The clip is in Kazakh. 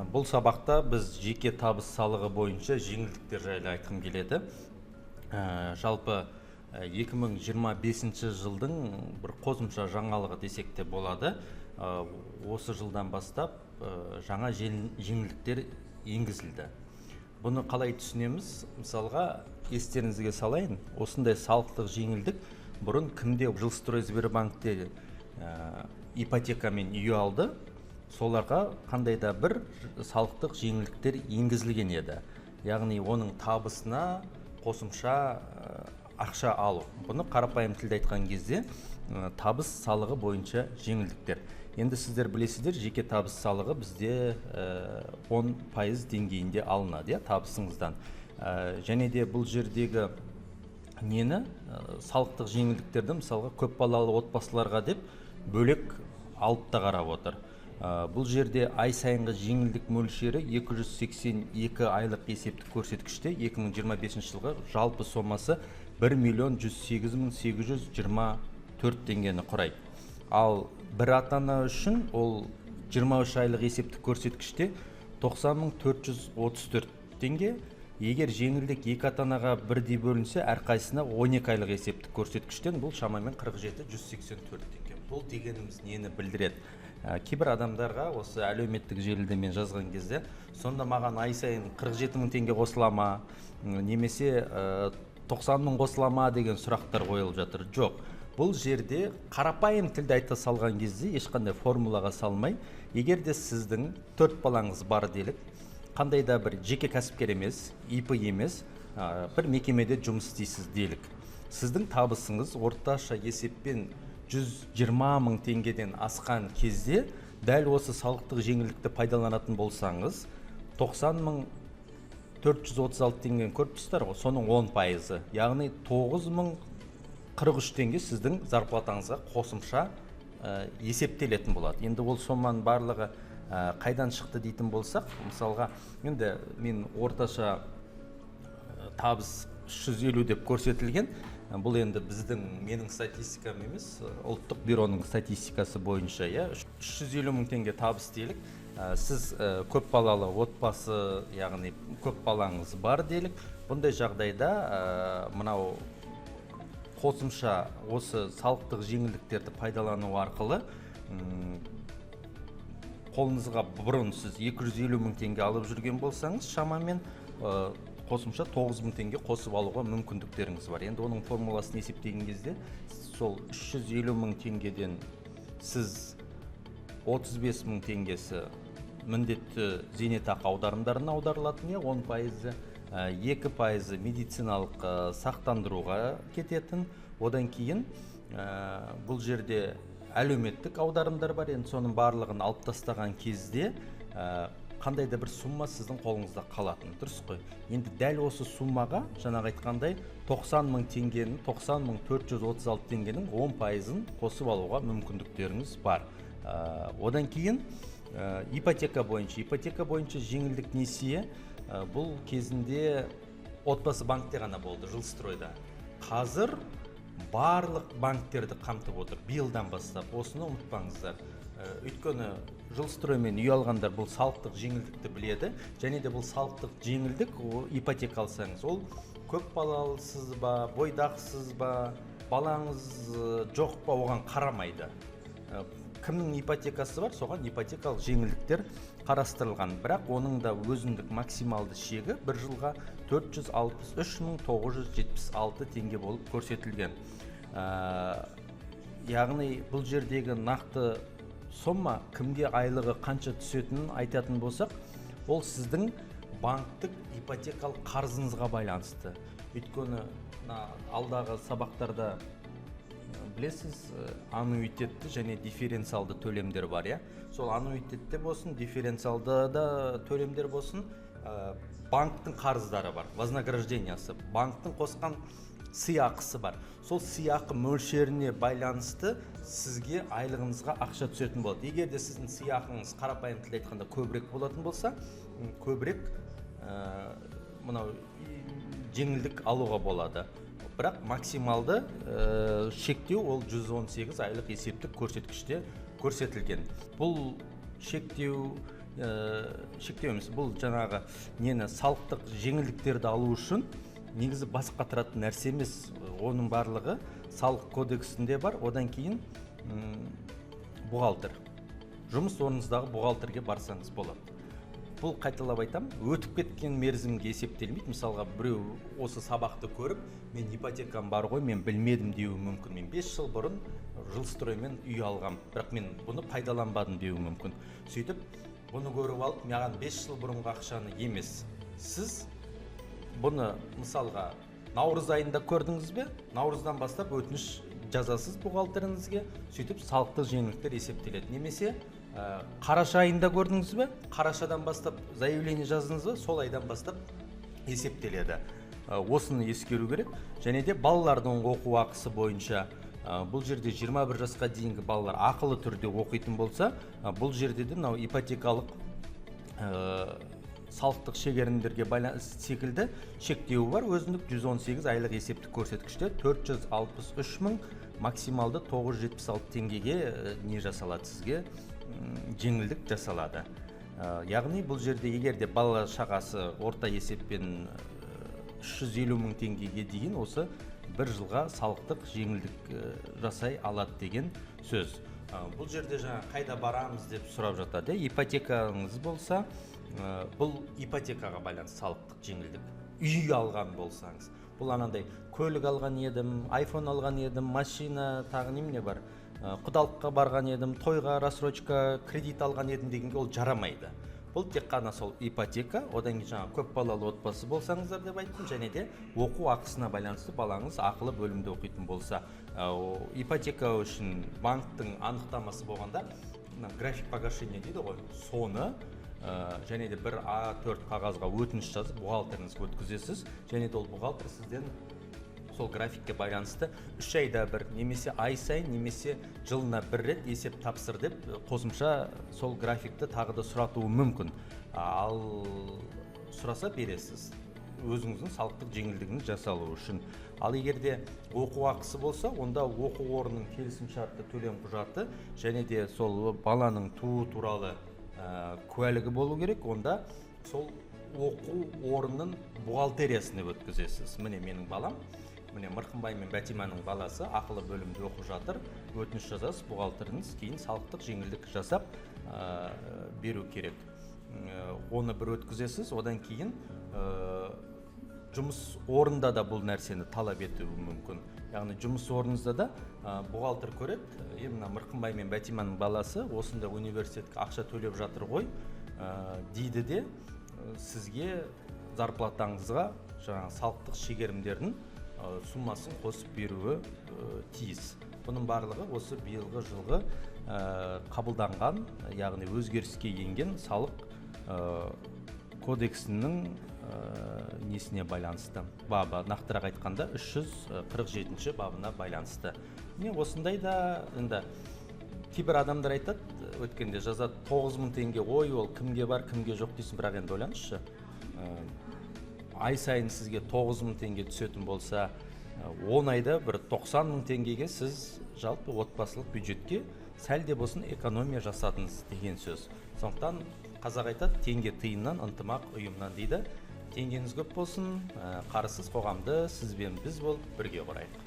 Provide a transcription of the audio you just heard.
Бұл сабақта біз жеке табыс салығы бойынша жеңілдіктер жайлы айтқым келеді. Жалпы 2025 жылдың бір қосымша жаңалығы десек те болады. Осы жылдан бастап жаңа жеңілдіктер енгізілді. Бұны қалай түсінеміз? Мысалға, естеріңізге салайын, осындай салықтық жеңілдік бұрын кімде Жилстройсбербанкте ипотекамен үй алды, соларға қандай да бір салықтық жеңілдіктер енгізілген еді. Яғни оның табысына қосымша ақша алу. Бұны қарапайым тілде айтқан кезде табыс салығы бойынша жеңілдіктер. Енді сіздер білесіздер, жеке табыс салығы бізде 10% деңгейінде алынады, табысыңыздан. Және де бұл жердегі нені салықтық жеңілдіктерді мысалға көпбалалы отбасыларға деп бөлек алып та қарап отыр. Бұл жерде ай сайынғы жеңілдік мөлшері 282 айлық есептік көрсеткіште 2025 жылғы жалпы сомасы 1.108.824 теңгені құрайды. Ал бір ата-ана үшін ол 23 айлық есептік көрсеткіште 90.434 теңге. Егер жеңілдік екі ата-анаға бірдей бөлінсе, әрқайсысына 12 айлық есептік көрсеткіштен бұл шамамен 47.184 теңге. Бұл дегеніміз нені білдіреді? Кейбір адамдарға осы әлеуметтік желіде мен жазған кезде, сонда маған ай сайын 47.000 теңге қосыла ма, немесе 90.000 қосыла ма деген сұрақтар қойылып жатыр. Жоқ, бұл жерде қарапайым тілде айта салған кезде ешқандай формулаға салмай, егер де сіздің 4 балаңыз бар делік, қандай да бір жеке кәсіпкер емес, ИП емес, бір мекемеде жұмыс істейсіз делік. Сіздің табысыңыз орташа есеппен 120.000 теңгеден асқан кезде, дәл осы салықтық жеңілдікті пайдаланатын болсаңыз, 90.436 теңгені көріп тұрсыздар ғой, соның 10%, яғни 9.043 теңге сіздің зарплатаңызға қосымша есептелетін болады. Енді ол соманың барлығы қайдан шықты дейтін болсақ, мысалға, енді мен орташа табыс 350 деп көрсетілген. Бұл енді менің статистикам емес, ұлттық бюроның статистикасы бойынша 350.000 теңге табыс делік. Сіз көп балалы отбасы, яғни көп балаңыз бар делік. Бұндай жағдайда мынау қосымша осы салықтық жеңілдіктерді пайдалану арқылы қолыңызға бұрын сіз 250.000 теңге алып жүрген болсаңыз, шамамен қосымша 9.000 теңге қосып алуға мүмкіндіктеріңіз бар. Енді оның формуласын есептеген кезде, сол 350.000 теңгеден сіз 35.000 теңгесі міндетті зейнетақы аударымдарына аударылатын, 10%, 2% медициналық сақтандыруға кететін. Одан кейін бұл жерде әлеуметтік аударымдар бар. Енді соның барлығын алып тастаған кезде қандай да бір сумма сіздің қолыңызда қалатын, дұрыс қой. Енді дәл осы суммаға, жаңағы айтқандай, 90.000 теңгенің, 90.436 теңгенің 10%-ын қосып алуға мүмкіндіктеріңіз бар. Одан кейін ипотека бойынша жеңілдік несие бұл кезінде отбасы банкте ғана болды, Жилстройда. Қазір барлық банктерді қамтып отыр, биылдан бастап, осыны ұмытпаңыздар. Өйткені Жилстроймен үй алғандар бұл салықтық жеңілдікті біледі, және де бұл салықтық жеңілдік ипотека алсаңыз, ол көп балалысыз ба, бойдақсыз ба, балаңыз жоқ па, оған қарамайды. Кімнің ипотекасы бар, соған ипотекалық жеңілдіктер қарастырылған. Бірақ оның да өзіндік максималды шегі бір жылға 463.976 теңге болып көрсетілген. Яғни бұл жердегі нақты сомма кімге айлығы қанша түсетінін айтатын болсақ, ол сіздің банктік ипотекалық қарызыңызға байланысты. Өйткені алдағы сабақтарда білесіз, аннуитетті және дифференциалды төлемдер бар. Сол аннуитетте болсын, дифференциалды да төлемдер болсын, банктың қарыздары бар, вознаграждениясы, банктың қосқан сыйақысы бар. Сол сыйақы мөлшеріне байланысты сізге айлығыңызға ақша түсетін болады. Егер де сіздің сыйақыңыз қарапайым тілде айтқанда көбірек болатын болса, көбірек мынау жеңілдік алуға болады. Бірақ максималды шектеу ол 118 айлық есептік көрсеткіште көрсетілген. Бұл шектеу шектеу емес, бұл жаңағы нені салықтық жеңілдіктерді алу үшін негізі бас қатыратын нәрсе емес. Оның барлығы салық кодексінде бар. Одан кейін бухгалтер, жұмыс орныңыздағы бухгалтерге барсаңыз болады. Бұл қайталап айтам, өтіп кеткен мерзімге есептелмейді. Мысалға біреу осы сабақты көріп, мен ипотекам бар ғой, мен білмедім деуі мүмкін. Мен 5 жыл бұрын жилстроймен үй алғам, бірақ мен бұны пайдаланбадым деуі мүмкін. Сөйтіп, бұны көріп алып, маған 5 жыл бұрынғы ақшаны емес. Сіз бұны мысалға наурыз айында көрдіңіз бе? Наурыздан бастап өтініш жазасыз бухгалтеріңізге, сөйтіп салықтық жеңілдіктер есептеледі. Немесе қараша айында көрдіңіз бе? Қарашадан бастап заявление жаздыңыз ба? Сол айдан бастап есептеледі. Осыны ескеру керек. Және де балалардың оқу ақысы бойынша бұл жерде 21 жасқа дейінгі балалар ақылы түрде оқитын болса, бұл жерде де ипотекалық салықтық шегерімдерге байланысты секілді шектеуі бар. Өзіндік 118 айлық есептік көрсеткіште 463 мың, максималды 976 теңгеге не жасалады сізге? Жеңілдік жасалады. Яғни бұл жерде егерде бала шағасы орта есеппен 350 мың теңгеге дейін осы бір жылға салықтық жеңілдік жасай алады деген сөз. Бұл жерде жаңа қайда барамыз деп сұрап жатады. Ипотекаңыз болса, бұл ипотекаға байланысты салықтық жеңілдік. Үй алған болсаңыз, бұл анандай көлік алған едім, iPhone алған едім, машина, тағы немене бар, құдалыққа барған едім, тойға рассрочка, кредит алған едім дегенге ол жарамайды. Бұл тек қана сол ипотека, одан кейін жаңа көп балалы отбасы болсаңыздар деп айттым, және де оқу ақысына байланысты балаңыз ақылы бөлімде оқитын болса, ипотека үшін банктың анықтамасы болғанда, график погашения дейді ғой, соны және де бір А4 қағазға өтініш жазып бухгалтеріңізге өткізесіз, және де ол бухгалтер сізден сол графикке байланысты 3 айда бір, немесе ай сайын, немесе жылына бір рет есеп тапсыр деп қосымша сол графикті тағы да сұратуы мүмкін. Ал сұраса бересіз өзіңіздің салықтық жеңілдігінің жасалуы үшін. Ал егерде оқу ақысы болса, онда оқу орнының келісімшартты төлем құжаты және де сол баланың туу туралы куәлігі болу керек. Онда сол оқу орнының бухгалтериясына өткізесіз. Міне менің балам, міне Мырқымбай мен Бәтиманың баласы ақылы бөлімде оқып жатыр. Өтініш жазасыз, бухгалтеріңіз кейін салықтық жеңілдік жасап беру керек. Оны бір өткізесіз, одан кейін жұмыс орнында да бұл нәрсені талап етуі мүмкін. Яғни жұмыс орныңызда да бухгалтер көреді, мына Мырқымбай мен Бәтиманың баласы осында университетке ақша төлеп жатыр ғой дейді де сізге зарплатаңызға жаңағы салықтық шегерімдердің суммасын қосып беруі тиіс. Бұның барлығы осы биылғы жылғы қабылданған, яғни өзгеріске енген салық кодексінің несіне байланысты. Бабы, нақтырақ айтқанда 347 бабына байланысты. Не осындай да, енді кейбір адамдар айтады, өткенде жазады 9000 теңге, ой, ол кімге бар, кімге жоқ дейсің, бірақ енді ойлаңызшы. Ай сайын сізге 9000 теңге түсетін болса, 10 айда бір 90 000 теңгеге сіз жалпы отбасылық бюджетке сәл де болсын экономия жасадыңыз деген сөз. Сондықтан қазақ айтады, теңге тиыннан, ынтымақ ұйымнан дейді. Теңгеңіз көп болсын, қарысыз қоғамды сіз бен біз болып бірге құрайық.